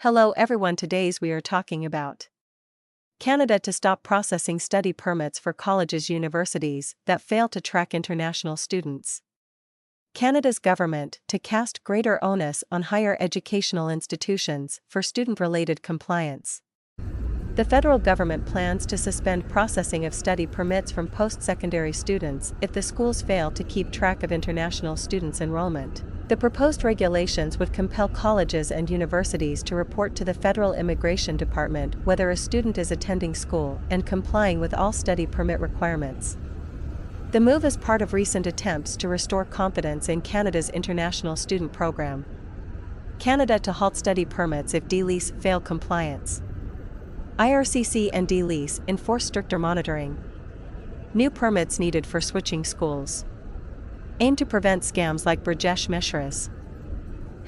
Hello everyone, today's we are talking about Canada to stop processing study permits for colleges universities that fail to track international students. Canada's government to cast greater onus on higher educational institutions for student-related compliance. The federal government plans to suspend processing of study permits from post-secondary students if the schools fail to keep track of international students' enrollment. The proposed regulations would compel colleges and universities to report to the Federal Immigration Department whether a student is attending school and complying with all study permit requirements. The move is part of recent attempts to restore confidence in Canada's international student program. Canada to halt study permits if DLis fail compliance. IRCC and DLis enforce stricter monitoring. New permits needed for switching schools. Aim to prevent scams like Brijesh Mishra's.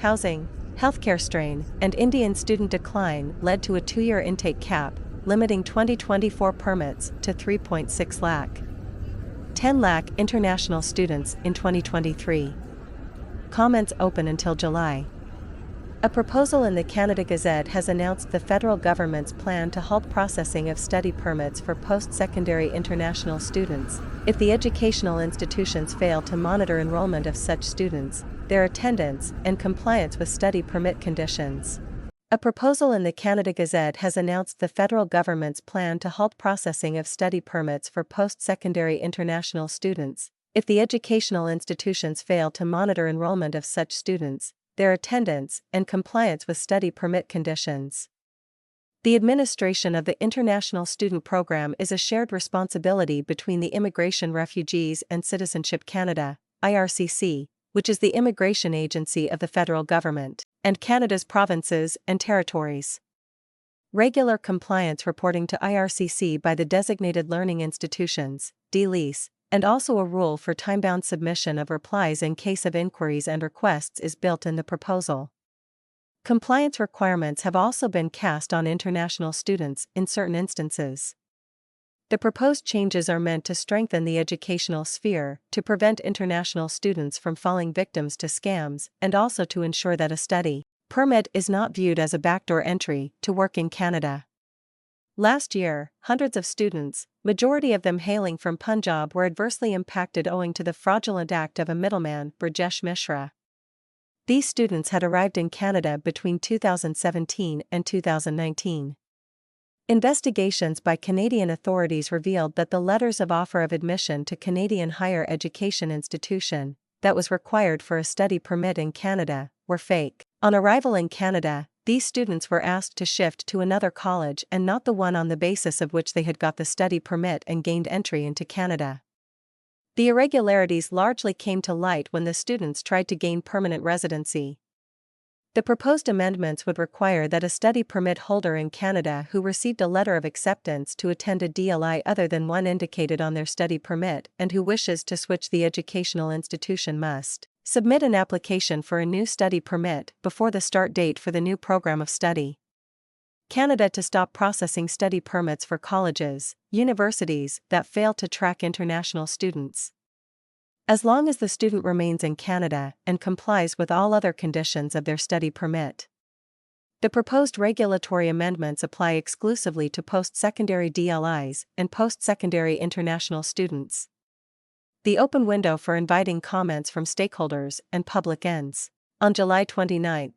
Housing, healthcare strain, and Indian student decline led to a 2-year intake cap, limiting 2024 permits to 3.6 lakh. 10 lakh international students in 2023. Comments open until July. A proposal in the Canada Gazette has announced the federal government's plan to halt processing of study permits for post-secondary international students if the educational institutions fail to monitor enrollment of such students, their attendance, and compliance with study permit conditions. A proposal in the Canada Gazette has announced the federal government's plan to halt processing of study permits for post-secondary international students if the educational institutions fail to monitor enrollment of such students, their attendance, and compliance with study permit conditions. The administration of the International Student Program is a shared responsibility between the Immigration, Refugees and Citizenship Canada, IRCC, which is the immigration agency of the federal government, and Canada's provinces and territories. Regular compliance reporting to IRCC by the designated learning institutions, DLis, and also a rule for time-bound submission of replies in case of inquiries and requests is built in the proposal. Compliance requirements have also been cast on international students in certain instances. The proposed changes are meant to strengthen the educational sphere, to prevent international students from falling victims to scams, and also to ensure that a study permit is not viewed as a backdoor entry to work in Canada. Last year, hundreds of students, majority of them hailing from Punjab, were adversely impacted owing to the fraudulent act of a middleman, Brijesh Mishra. These students had arrived in Canada between 2017 and 2019. Investigations by Canadian authorities revealed that the letters of offer of admission to Canadian higher education institution that was required for a study permit in Canada were fake. On arrival in Canada, these students were asked to shift to another college and not the one on the basis of which they had got the study permit and gained entry into Canada. The irregularities largely came to light when the students tried to gain permanent residency. The proposed amendments would require that a study permit holder in Canada who received a letter of acceptance to attend a DLi other than one indicated on their study permit and who wishes to switch the educational institution must submit an application for a new study permit before the start date for the new program of study. Canada to stop processing study permits for colleges, universities that fail to track international students. As long as the student remains in Canada and complies with all other conditions of their study permit. The proposed regulatory amendments apply exclusively to post-secondary DLis and post-secondary international students. The open window for inviting comments from stakeholders and public ends on July 29.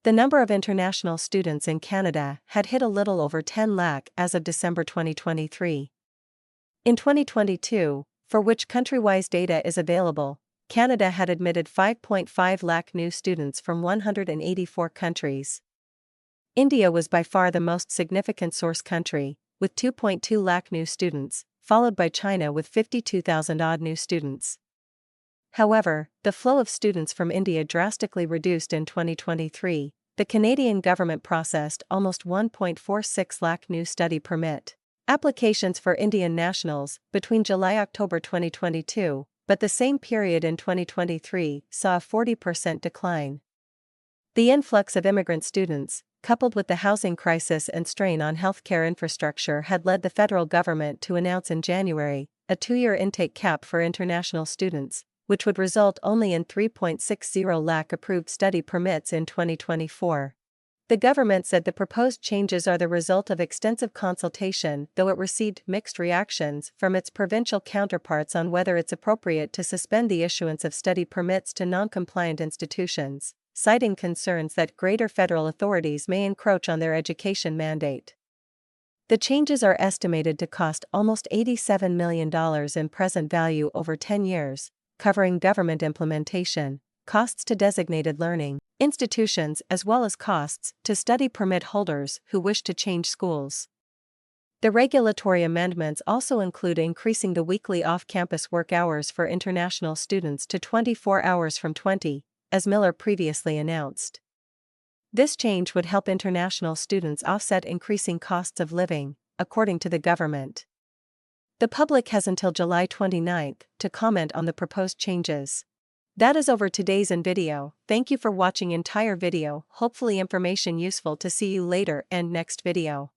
The number of international students in Canada had hit a little over 10 lakh as of December 2023. In 2022, for which country-wise data is available, Canada had admitted 5.5 lakh new students from 184 countries. India was by far the most significant source country, with 2.2 lakh new students, followed by China with 52,000 odd new students. However, the flow of students from India drastically reduced in 2023. The Canadian government processed almost 1.46 lakh new study permit applications for Indian nationals between July-October 2022, but the same period in 2023 saw a 40% decline. The influx of immigrant students, coupled with the housing crisis and strain on healthcare infrastructure, had led the federal government to announce in January a 2-year intake cap for international students, which would result only in 3.60 lakh approved study permits in 2024. The government said the proposed changes are the result of extensive consultation, though it received mixed reactions from its provincial counterparts on whether it's appropriate to suspend the issuance of study permits to non-compliant institutions, citing concerns that greater federal authorities may encroach on their education mandate. The changes are estimated to cost almost $87 million in present value over 10 years, covering government implementation, costs to designated learning institutions, as well as costs to study permit holders who wish to change schools. The regulatory amendments also include increasing the weekly off-campus work hours for international students to 24 hours from 20, as Miller previously announced. This change would help international students offset increasing costs of living, according to the government. The public has until July 29 to comment on the proposed changes. That is over today's video. Thank you for watching entire video. Hopefully information useful to see you later and next video.